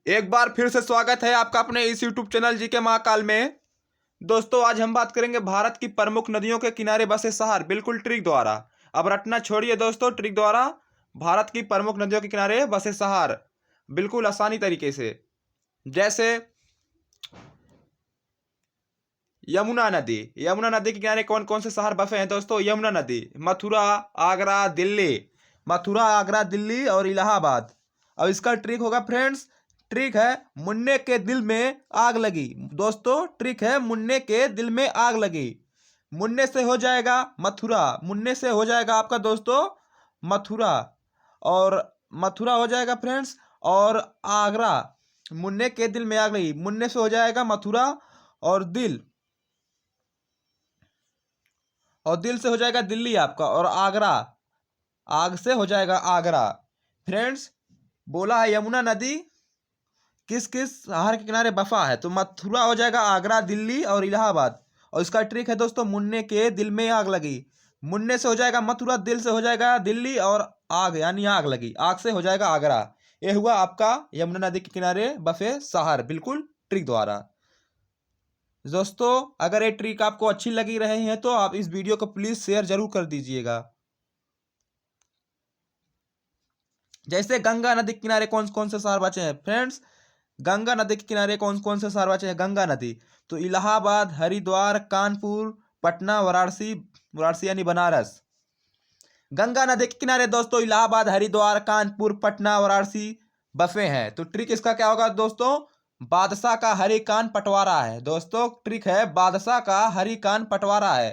एक बार फिर से स्वागत है आपका अपने इस YouTube चैनल जी के महाकाल में। दोस्तों आज हम बात करेंगे भारत की प्रमुख नदियों के किनारे बसे शहर, बिल्कुल ट्रिक द्वारा। अब रटना छोड़िए दोस्तों, ट्रिक द्वारा भारत की प्रमुख नदियों के किनारे बसे शहर बिल्कुल आसानी तरीके से। जैसे यमुना नदी, यमुना नदी के किनारे कौन कौन से शहर बसे हैं दोस्तों? यमुना नदी, मथुरा, आगरा, दिल्ली, मथुरा, आगरा, दिल्ली और इलाहाबाद। अब इसका ट्रिक होगा फ्रेंड्स, ट्रिक है मुन्ने के दिल में आग लगी। दोस्तों ट्रिक है मुन्ने के दिल में आग लगी। मुन्ने से हो जाएगा मथुरा, मुन्ने से हो जाएगा आपका दोस्तों मथुरा, और मथुरा हो जाएगा फ्रेंड्स, और आगरा। मुन्ने के दिल में आग लगी, मुन्ने से हो जाएगा मथुरा और दिल, और दिल से हो जाएगा दिल्ली आपका, और आगरा, आग से हो जाएगा आगरा। फ्रेंड्स बोला है यमुना नदी किस किस शहर के किनारे बसा है, तो मथुरा हो जाएगा, आगरा, दिल्ली और इलाहाबाद। और इसका ट्रिक है दोस्तों मुन्ने के दिल में आग लगी। मुन्ने से हो जाएगा मथुरा, दिल से हो जाएगा दिल्ली, और आग यानी आग लगी, आग से हो जाएगा आगरा। यह हुआ आपका यमुना नदी के किनारे बसे शहर, बिल्कुल ट्रिक द्वारा। दोस्तों अगर ये ट्रिक आपको अच्छी लगी रही है तो आप इस वीडियो को प्लीज शेयर जरूर कर दीजिएगा। जैसे गंगा नदी के किनारे कौन कौन से शहर बचे हैं फ्रेंड्स? गंगा नदी के किनारे कौन कौन से शहर बचे हैं? गंगा नदी तो इलाहाबाद, हरिद्वार, कानपुर, पटना, वाराणसी, वाराणसी यानी बनारस। गंगा नदी के किनारे दोस्तों इलाहाबाद, हरिद्वार, कानपुर, पटना, वाराणसी बसे हैं। तो ट्रिक इसका क्या होगा दोस्तों? बादशाह का हरी कान पटवारा है। दोस्तों ट्रिक है बादशाह का हरी कान पटवारा है।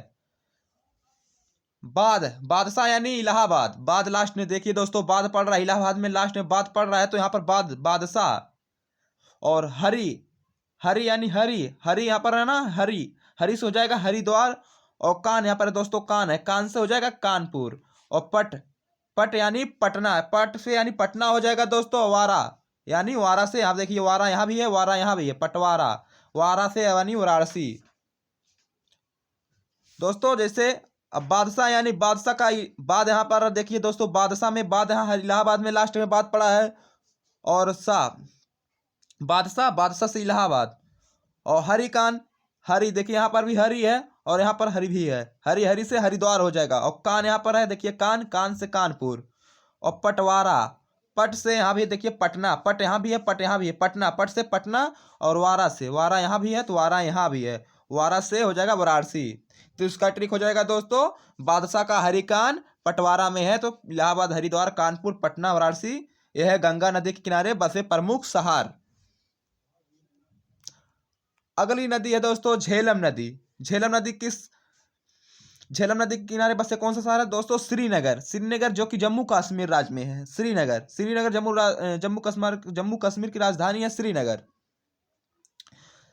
बाद, बादशाह यानी इलाहाबाद, बाद लास्ट में देखिए दोस्तों, बाद पड़ रहा है इलाहाबाद में, लास्ट में बाद पड़ रहा है तो यहाँ पर बाद, बादशाह। और हरी, हरी यानी हरी, हरी यहाँ पर है ना, हरी, हरी से हो जाएगा हरिद्वार, और कान यहाँ पर दोस्तों कान है, कान से हो जाएगा कानपुर। और पट, पट यानी पटना, पट से यानी पटना हो जाएगा दोस्तों वारा, यानी वारा से, आप देखिए वारा यहाँ भी है, वारा यहाँ भी है, पटवारा, वारा से यानी वाराणसी। दोस्तों जैसे अब बादशाह यानी बादशाह का बाद यहाँ पर देखिए दोस्तों, बादशाह में बाद यहाँ इलाहाबाद में लास्ट में बाद पड़ा है, और शाह, बादशाह, बादशाह से इलाहाबाद। और हरी कान, हरी देखिए यहाँ पर भी हरी है, और यहाँ पर हरी भी है, हरी, हरी से हरिद्वार हो जाएगा। और कान यहाँ पर है देखिए, कान, कान से कानपुर। और पटवारा, पट से यहाँ भी देखिए पटना, पट यहाँ भी है, पट यहाँ भी है, पटना, पट से पटना, और वारा से, वारा यहाँ भी है तो वारा यहाँ भी है, वारा से हो जाएगा वाराणसी। तो इसका ट्रिक हो जाएगा दोस्तों, बादशाह का हरी कान पटवारा में है तो इलाहाबाद, हरिद्वार, कानपुर, पटना, वाराणसी, यह है गंगा नदी के किनारे बसे प्रमुख शहर। अगली नदी है दोस्तों झेलम नदी। झेलम नदी किस, झेलम नदी के किनारे बसे कौन सा शहर है दोस्तों? श्रीनगर, श्रीनगर जो कि जम्मू कश्मीर राज्य में है। श्रीनगर, श्रीनगर जम्मू कश्मीर की राजधानी है श्रीनगर।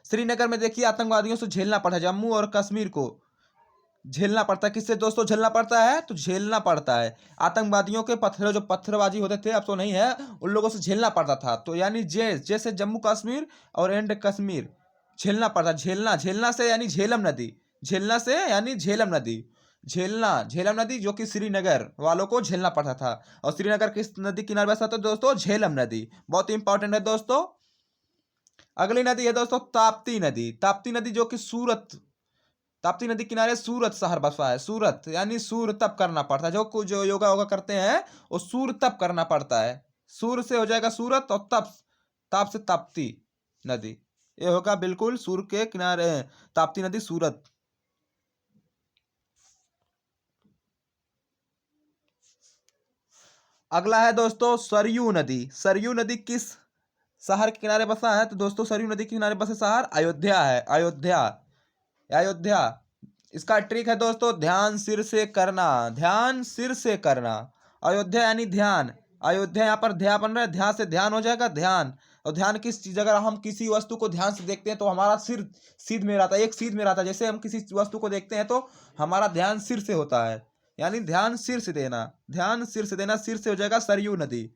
श्रीनगर में देखिए आतंकवादियों से झेलना पड़ा है, जम्मू और कश्मीर को झेलना पड़ता है। किससे दोस्तों झेलना पड़ता है? तो झेलना पड़ता है आतंकवादियों के पत्थर, जो पत्थरबाजी होते थे अब तो नहीं है, उन लोगों से झेलना पड़ता था। तो यानी जैसे जम्मू कश्मीर और एंड कश्मीर झेलना पड़ता, झेलना, झेलना से यानी झेलम नदी, झेलना से यानी झेलम नदी, झेलना, झेलम नदी जो कि श्रीनगर वालों को झेलना पड़ता था। और श्रीनगर किस नदी किनारे बसा था दोस्तों? झेलम नदी, बहुत इंपॉर्टेंट है दोस्तों। अगली नदी है दोस्तों ताप्ती नदी। ताप्ती नदी जो कि सूरत, ताप्ती नदी किनारे सूरत शहर बसा है। सूरत यानी सूर तप करना पड़ता है, जो योगा वोगा करते हैं वो सूर तप करना पड़ता है। सूर से हो जाएगा सूरत, और तप, ताप से ताप्ती नदी, ये होगा बिल्कुल सूर के किनारे ताप्ती नदी, सूरत। अगला है दोस्तों सरयू नदी। सरयू नदी किस शहर के किनारे बसा है? तो दोस्तों सरयू नदी के किनारे बसा शहर अयोध्या है, अयोध्या, अयोध्या। इसका ट्रिक है दोस्तों ध्यान सिर से करना, ध्यान सिर से करना। अयोध्या यानी ध्यान, अयोध्या यहाँ पर ध्यान बन रहा है, ध्यान से ध्यान हो जाएगा ध्यान। और ध्यान किस चीज, अगर हम किसी वस्तु को ध्यान से देखते हैं तो हमारा सिर सीध में रहता है, एक सीध में रहता है। जैसे हम किसी वस्तु को देखते हैं तो हमारा ध्यान सिर से होता है, यानी ध्यान सिर से देना, ध्यान सिर से देना, सिर से हो जाएगा सरयू नदी।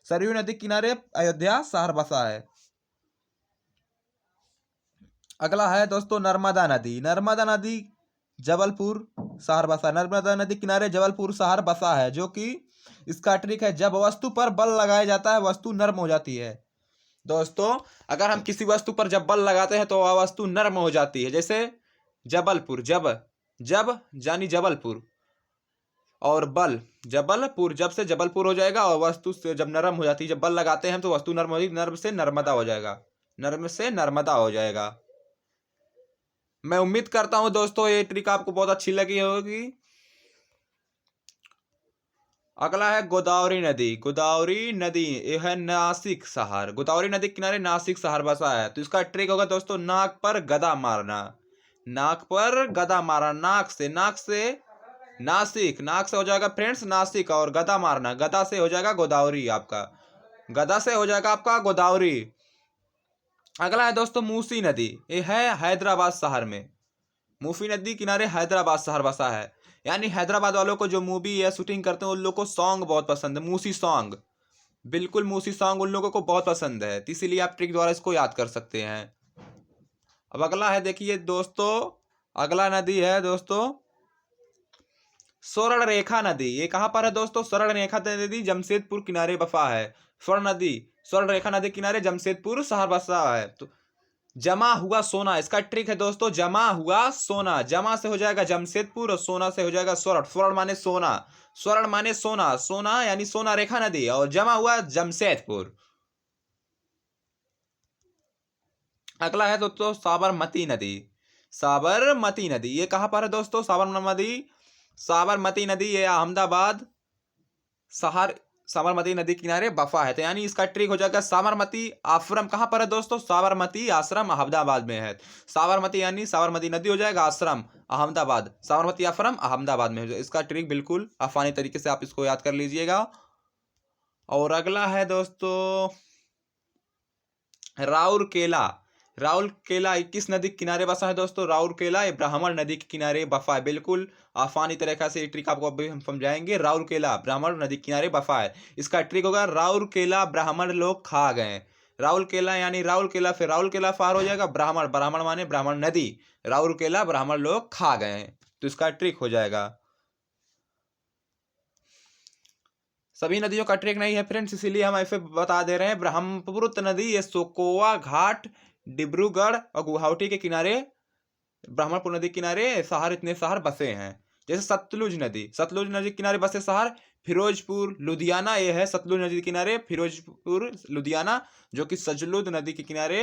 सरयू नदी किनारे अयोध्या शहर बसा है। अगला है दोस्तों नर्मदा नदी। नर्मदा नदी जबलपुर शहर बसा, नर्मदा नदी किनारे जबलपुर शहर बसा है, जो कि इसका ट्रिक है जब वस्तु पर बल लगाया जाता है वस्तु नर्म हो जाती है। दोस्तों अगर हम किसी वस्तु पर जब बल लगाते हैं तो वह वस्तु नर्म हो जाती है। जैसे जबलपुर, जब जब यानी जबलपुर, और बल जबलपुर, जब से जबलपुर हो जाएगा, और वस्तु से जब नरम हो जाती है, जब बल लगाते हैं तो वस्तु नर्म हो जाएगी, नर्म से नर्मदा हो जाएगा, नर्म से नर्मदा हो जाएगा। मैं उम्मीद करता हूं दोस्तों ये ट्रिक आपको बहुत अच्छी लगी होगी। अगला है गोदावरी नदी। गोदावरी नदी ये है नासिक शहर। गोदावरी नदी के किनारे नासिक शहर बसा है। तो इसका ट्रिक होगा दोस्तों नाक पर गदा मारना। नाक पर गदा मारना, नाक से नासिक, नाक से हो जाएगा फ्रेंड्स नासिक, और गदा मारना, गदा से हो जाएगा गोदावरी आपका, गदा से हो जाएगा आपका गोदावरी। अगला है दोस्तों मूसी नदी। ये है हैदराबाद शहर में। मूसी नदी किनारे हैदराबाद शहर बसा है। यानी हैदराबाद वालों को जो मूवी या शूटिंग करते हैं उन लोगों को सॉन्ग बहुत पसंद है, मूसी सॉन्ग, बिल्कुल मूसी सॉन्ग उन लोगों को बहुत पसंद है, तो इसीलिए आप ट्रिक द्वारा इसको याद कर सकते हैं। अब अगला है देखिए दोस्तों, अगला नदी है दोस्तों स्वर्ण रेखा नदी। ये कहां पर है दोस्तों? स्वर्ण रेखा नदी जमशेदपुर किनारे बसा है। स्वर्ण रेखा नदी किनारे जमशेदपुर शहर बसा है। तो जमा हुआ सोना, इसका ट्रिक है दोस्तों जमा हुआ सोना। जमा से हो जाएगा जमशेदपुर और सोना से हो जाएगा स्वर्ण। स्वर्ण माने सोना, स्वर्ण माने सोना, सोना यानी सोना रेखा नदी, और जमा हुआ जमशेदपुर। अगला है दोस्तों साबरमती नदी। साबरमती नदी ये कहां पर है दोस्तों? साबरमती नदी ये अहमदाबाद शहर, साबरमती नदी किनारे बफा है। तो यानी इसका ट्रिक हो जाएगा साबरमती आश्रम कहां पर है दोस्तों? साबरमती आश्रम अहमदाबाद में है। साबरमती यानी साबरमती नदी हो जाएगा, आश्रम अहमदाबाद, साबरमती आश्रम अहमदाबाद में है। इसका ट्रिक बिल्कुल आसानी तरीके से आप इसको याद कर लीजिएगा। और अगला है दोस्तों राउरकेला। राउरकेला किस नदी के किनारे बसा है दोस्तों? राउरकेला ये ब्राह्मण नदी के किनारे बफा है। बिल्कुल आसानी तरीका से ट्रिक आपको अभी हम समझाएंगे। राउरकेला ब्राह्मण नदी के किनारे बफा है। इसका ट्रिक होगा राउरकेला ब्राह्मण लोग खा गए। राउरकेला यानी राउरकेला, फिर राउरकेला पार हो जाएगा, ब्राह्मण, ब्राह्मण माने ब्राह्मण नदी, राउरकेला ब्राह्मण लोग खा गए, तो इसका ट्रिक हो जाएगा। सभी नदियों का ट्रिक नहीं है फ्रेंड्स, इसीलिए हम ऐसे बता दे रहे हैं। ब्रह्मपुत्र नदी ये सोकोवा घाट, डिब्रूगढ़ और गुवाहाटी के किनारे, ब्रह्मपुत्र नदी किनारे शहर, इतने शहर बसे हैं। जैसे सतलुज नदी, सतलुज नदी किनारे बसे शहर फिरोजपुर, लुधियाना ये है सतलुज नदी के किनारे, फिरोजपुर लुधियाना, जो कि सतलुज नदी के किनारे,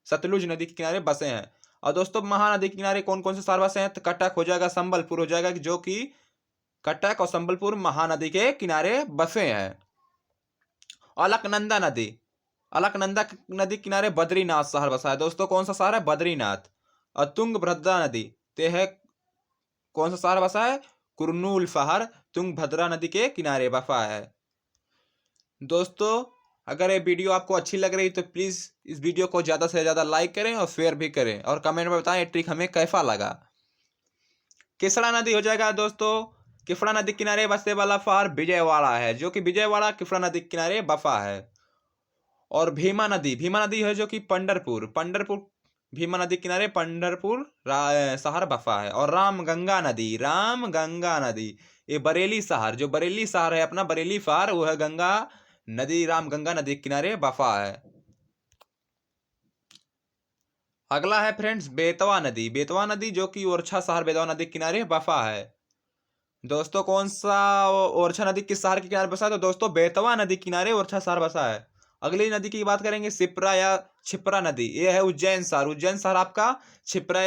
सतलुज नदी के किनारे बसे हैं। और दोस्तों महानदी के किनारे कौन कौन से शहर बसे हैं? तो कटक हो जाएगा, संबलपुर हो जाएगा, जो कि कटक और संबलपुर महानदी के किनारे बसे हैं। अलकनंदा नदी, अलकनंदा नदी किनारे बद्रीनाथ शहर बसा है। दोस्तों कौन सा शहर है? बद्रीनाथ। और तुंगभद्रा नदी ते है, कौन सा शहर बसा है? कुरनूल शहर तुंगभद्रा नदी के किनारे बसा है। दोस्तों अगर ये वीडियो आपको अच्छी लग रही तो प्लीज इस वीडियो को ज्यादा से ज्यादा लाइक करें और शेयर भी करें, और कमेंट में बताएं ये ट्रिक हमें कैसा लगा। केसड़ा नदी हो जाएगा दोस्तों, किफड़ा नदी किनारे बसने वाला शहर विजयवाड़ा है, जो कि विजयवाड़ा किफड़ा नदी के किनारे बसा है। और भीमा नदी, भीमा नदी है जो कि पंढरपुर, पंढरपुर भीमा नदी किनारे पंढरपुर शहर बसा है। और रामगंगा नदी, रामगंगा नदी ये बरेली शहर, जो बरेली शहर है अपना बरेली शहर, वो है गंगा नदी, रामगंगा नदी के किनारे बसा है। अगला है फ्रेंड्स बेतवा नदी। बेतवा नदी जो कि ओरछा शहर बेतवा नदी के किनारे बसा है। दोस्तों कौन सा ओरछा नदी किस शहर के किनारे बसा है? तो दोस्तों बेतवा नदी किनारे ओरछा शहर बसा है। अगली नदी की बात करेंगे शिप्रा या छिप्रा नदी, ये है उज्जैन शहर। उज्जैन शहर आपका शिप्रा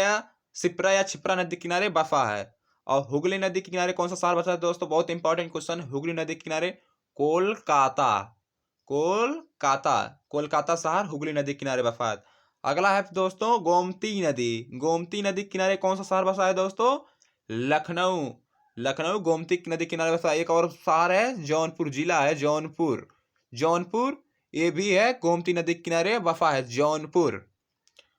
या छिप्रा नदी किनारे बसा है। और हुगली नदी के किनारे कौन सा शहर बसा है दोस्तों? बहुत इंपॉर्टेंट क्वेश्चन। हुगली नदी के किनारे कोलकाता, कोलकाता, कोलकाता शहर हुगली नदी के किनारे बसा है। अगला है दोस्तों गोमती नदी। गोमती नदी के किनारे कौन सा शहर बसा है दोस्तों? लखनऊ, लखनऊ गोमती नदी किनारे बसा। एक और शहर है जौनपुर, जिला है जौनपुर, जौनपुर ये भी है गोमती नदी के किनारे बसा है। जौनपुर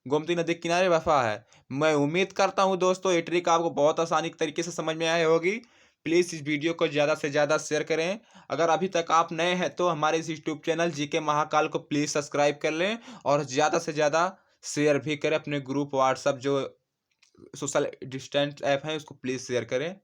गोमती नदी के किनारे बसा है। मैं उम्मीद करता हूं दोस्तों ये ट्रिक आपको बहुत आसानी तरीके से समझ में आई होगी। प्लीज़ इस वीडियो को ज़्यादा से ज़्यादा शेयर करें। अगर अभी तक आप नए हैं तो हमारे इस यूट्यूब चैनल जीके महाकाल को प्लीज़ सब्सक्राइब कर लें, और ज़्यादा से ज़्यादा शेयर भी करें। अपने ग्रुप व्हाट्सअप जो सोशल डिस्टेंस ऐप है उसको प्लीज़ शेयर करें।